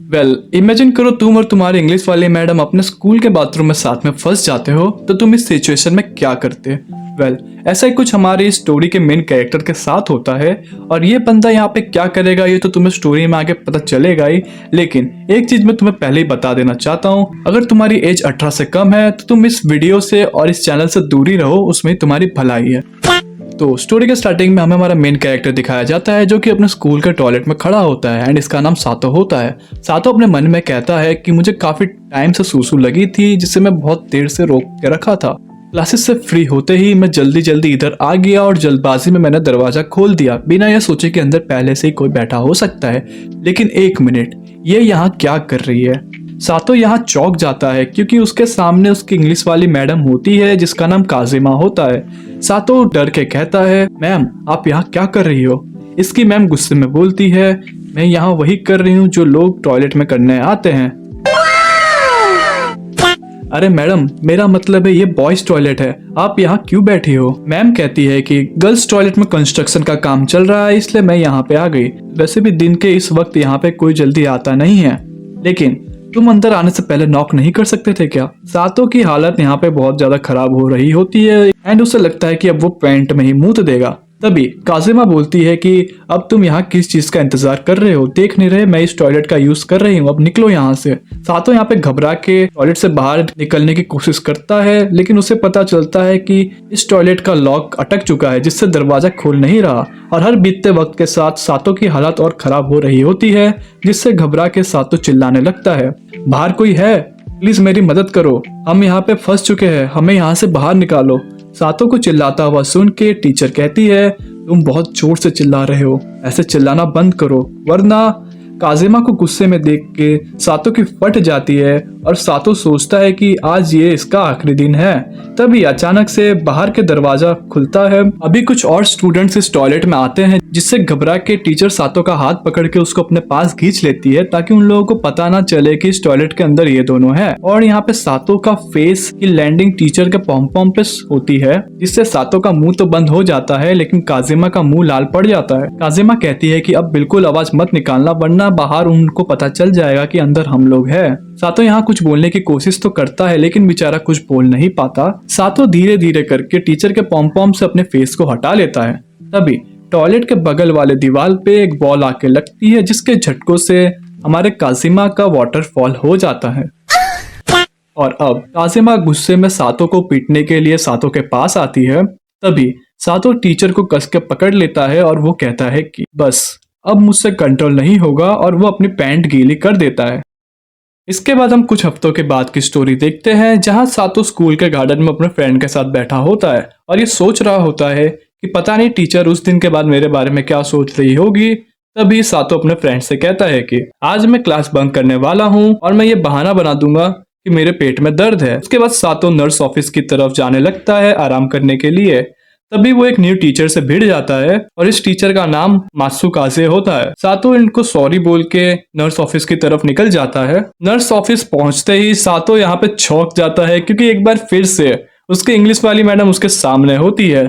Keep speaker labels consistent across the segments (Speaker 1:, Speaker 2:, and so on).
Speaker 1: Imagine करो तुम और तुम्हारे इंग्लिश वाली मैडम अपने स्कूल के बाथरूम में साथ में फंस जाते हो, तो तुम इस सिचुएशन में क्या करते? ऐसा ही कुछ हमारी स्टोरी के मेन कैरेक्टर के साथ होता है। और ये बंदा यहाँ पे क्या करेगा ये तो तुम्हें स्टोरी में आगे पता चलेगा ही, लेकिन एक चीज मैं तुम्हें पहले ही बता देना चाहता हूँ। अगर तुम्हारी एज 18 से कम है तो तुम इस वीडियो से और इस चैनल से दूरी रहो, उसमें तुम्हारी भलाई है। तो स्टोरी के स्टार्टिंग में हमें हमारा मेन कैरेक्टर दिखाया जाता है जो कि अपने स्कूल के टॉयलेट में खड़ा होता है एंड इसका नाम सातो होता है। सातो अपने मन में कहता है कि मुझे काफी टाइम से सूसू लगी थी जिसे मैं बहुत देर से रोक के रखा था। क्लासेस से फ्री होते ही मैं जल्दी जल्दी इधर आ गया और जल्दबाजी में मैंने दरवाजा खोल दिया बिना यह सोचे कि अंदर पहले से ही कोई बैठा हो सकता है। लेकिन एक मिनट, ये यहाँ क्या कर रही है? सातो यहाँ चौंक जाता है क्योंकि उसके सामने उसकी इंग्लिश वाली मैडम होती है जिसका नाम काजिमा होता है। सातो डर के कहता है, मैम आप यहाँ क्या कर रही हो? इसकी मैम गुस्से में बोलती है, मैं यहाँ वही कर रही हूँ जो लोग टॉयलेट में करने आते हैं। अरे मैडम, मेरा मतलब है ये बॉयज टॉयलेट है, आप यहाँ क्यों बैठी हो? मैम कहती है कि गर्ल्स टॉयलेट में कंस्ट्रक्शन का काम चल रहा है इसलिए मैं यहाँ पे आ गई। वैसे भी दिन के इस वक्त यहाँ पे कोई जल्दी आता नहीं है, लेकिन तुम अंदर आने से पहले नॉक नहीं कर सकते थे क्या? सातो की हालत यहाँ पे बहुत ज्यादा खराब हो रही होती है एंड उसे लगता है कि अब वो पैंट में ही मूत देगा। तभी काजिमा बोलती है कि अब तुम यहाँ किस चीज का इंतजार कर रहे हो? देख नहीं रहे मैं इस टॉयलेट का यूज कर रही हूँ, अब निकलो यहाँ से। सातो यहाँ पे घबरा के टॉयलेट से बाहर निकलने की कोशिश करता है, लेकिन उसे पता चलता है कि इस टॉयलेट का लॉक अटक चुका है जिससे दरवाजा खोल नहीं रहा। और हर बीतते वक्त के साथ सातो की हालत और खराब हो रही होती है, जिससे घबरा के सातो चिल्लाने लगता है, बाहर कोई है? प्लीज मेरी मदद करो, हम यहाँ पे फंस चुके हैं, हमें यहाँ से बाहर निकालो। सातो को चिल्लाता हुआ सुन के टीचर कहती है, तुम बहुत जोर से चिल्ला रहे हो, ऐसे चिल्लाना बंद करो वरना। काजिमा को गुस्से में देख के सातो की फट जाती है और सातो सोचता है कि आज ये इसका आखिरी दिन है। तभी अचानक से बाहर के दरवाजा खुलता है। अभी कुछ और स्टूडेंट्स इस टॉयलेट में आते हैं, जिससे घबरा के टीचर सातो का हाथ पकड़ के उसको अपने पास खींच लेती है ताकि उन लोगों को पता ना चले कि इस टॉयलेट के अंदर ये दोनों हैं। और यहाँ पे सातो का फेस की लैंडिंग टीचर के पॉम पे होती है, जिससे सातो का मुंह तो बंद हो जाता है लेकिन काजिमा का मुंह लाल पड़ जाता है। काजिमा कहती है कि अब बिल्कुल आवाज मत निकालना वरना बाहर उनको पता चल जाएगा कि अंदर हम लोग हैं। सातो यहाँ कुछ बोलने की कोशिश तो करता है लेकिन बेचारा कुछ बोल नहीं पाता। सातो धीरे धीरे करके टीचर के पॉम से अपने फेस को हटा लेता है। तभी टॉयलेट के बगल वाले दीवार पे एक बॉल आके लगती है जिसके झटकों से हमारे काजिमा का वाटरफॉल हो जाता है। और अब काजिमा गुस्से में सातो को पीटने के लिए सातो के पास आती है। तभी सातो टीचर को कस के पकड़ लेता है और वो कहता है कि बस अब मुझसे कंट्रोल नहीं होगा और वो अपनी पैंट गीली कर देता है। इसके बाद हम कुछ हफ्तों के बाद की स्टोरी देखते हैं जहां सातो स्कूल के गार्डन में अपने फ्रेंड के साथ बैठा होता है और ये सोच रहा होता है कि पता नहीं टीचर उस दिन के बाद मेरे बारे में क्या सोच रही होगी। तभी सातो अपने फ्रेंड से कहता है कि आज मैं क्लास बंक करने वाला हूँ और मैं ये बहाना बना दूंगा कि मेरे पेट में दर्द है। उसके बाद सातो नर्स ऑफिस की तरफ जाने लगता है आराम करने के लिए। तभी वो एक न्यू टीचर से भिड़ जाता है और इस टीचर का नाम मात्सुकाजे होता है। सातो इनको सॉरी बोल के नर्स ऑफिस की तरफ निकल जाता है। नर्स ऑफिस पहुंचते ही सातो यहाँ पे चौंक जाता है क्योंकि एक बार फिर से उसकी इंग्लिश वाली मैडम उसके सामने होती है।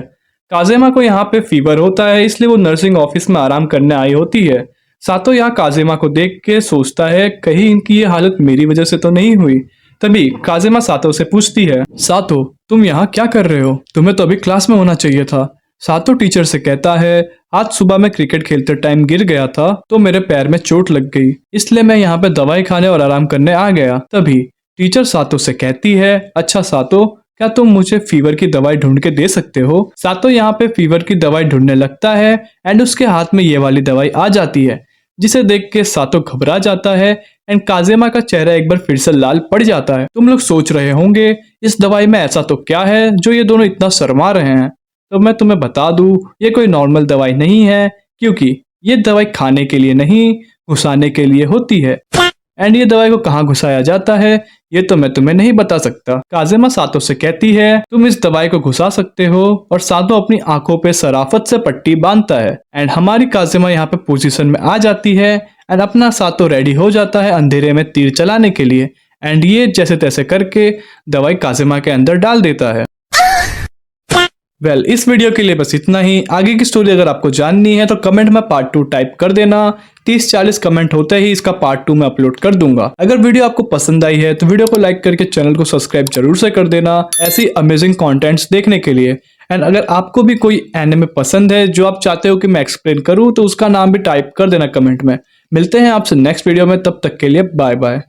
Speaker 1: काजिमा को यहाँ पे फीवर होता है इसलिए वो नर्सिंग ऑफिस में आराम करने आई होती है। सातो यहाँ काजिमा को देख के सोचता है कहीं इनकी ये हालत मेरी वजह से तो नहीं हुई। तभी काजिमा सातो से पूछती है, सातो तुम यहाँ क्या कर रहे हो? तुम्हें तो अभी क्लास में होना चाहिए था। सातो टीचर से कहता है, आज सुबह मैं क्रिकेट खेलते टाइम गिर गया था तो मेरे पैर में चोट लग गई, इसलिए मैं यहाँ पे दवाई खाने और आराम करने आ गया। तभी टीचर सातो से कहती है, अच्छा सातो क्या तुम मुझे फीवर की दवाई ढूंढ के दे सकते हो? सातो यहाँ पे फीवर की दवाई ढूंढने लगता है एंड उसके हाथ में ये वाली दवाई आ जाती है, जिसे देख के सातो घबरा जाता है एंड काजिमा का चेहरा एक बार फिर से लाल पड़ जाता है। तुम लोग सोच रहे होंगे इस दवाई में ऐसा तो क्या है जो ये दोनों इतना शर्मा रहे हैं? तो मैं तुम्हें बता दूं ये कोई नॉर्मल दवाई नहीं है, क्योंकि ये दवाई खाने के लिए नहीं घुसाने के लिए होती है। एंड ये दवाई को कहाँ घुसाया जाता है ये तो मैं तुम्हें नहीं बता सकता। काजिमा सातो से कहती है, तुम इस दवाई को घुसा सकते हो, और सातो अपनी आंखों पे सराफत से पट्टी बांधता है एंड हमारी काजिमा यहाँ पे पोजीशन में आ जाती है एंड अपना सातो रेडी हो जाता है अंधेरे में तीर चलाने के लिए एंड ये जैसे तैसे करके दवाई काजिमा के अंदर डाल देता है। इस वीडियो के लिए बस इतना ही। आगे की स्टोरी अगर आपको जाननी है तो कमेंट में पार्ट 2 टाइप कर देना। 30-40 कमेंट होते ही इसका पार्ट 2 में अपलोड कर दूंगा। अगर वीडियो आपको पसंद आई है तो वीडियो को लाइक करके चैनल को सब्सक्राइब जरूर से कर देना ऐसी अमेजिंग कंटेंट्स देखने के लिए। एंड अगर आपको भी कोई एनिमे पसंद है जो आप चाहते हो कि मैं एक्सप्लेन करूं तो उसका नाम भी टाइप कर देना कमेंट में। मिलते हैं आपसे नेक्स्ट वीडियो में, तब तक के लिए बाय बाय।